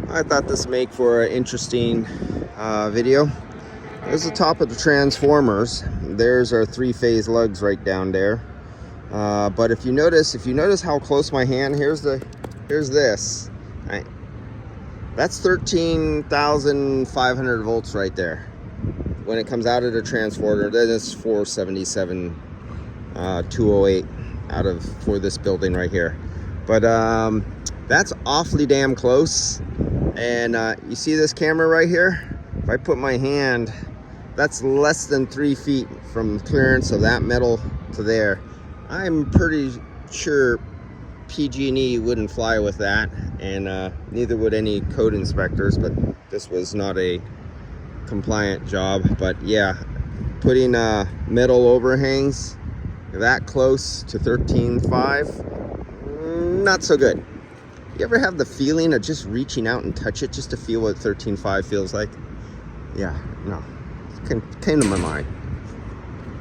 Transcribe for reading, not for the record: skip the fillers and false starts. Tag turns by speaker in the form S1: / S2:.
S1: I thought this would make for an interesting video. There's the top of the transformers. There's our three-phase lugs right down there. But if you notice how close my hand, here's this. That's 13,500 volts right there. When it comes out of the transformer, then it's 477 208 for this building right here. But that's awfully damn close. And you see this camera right here? If I put my hand, that's less than 3 feet from clearance of that metal to there. I'm pretty sure PG&E wouldn't fly with that, and neither would any code inspectors, but this was not a compliant job. But yeah, putting metal overhangs that close to 13.5, not so good. You ever have the feeling of just reaching out and touch it just to feel what 13.5 feels like? Yeah, no, it came to my mind.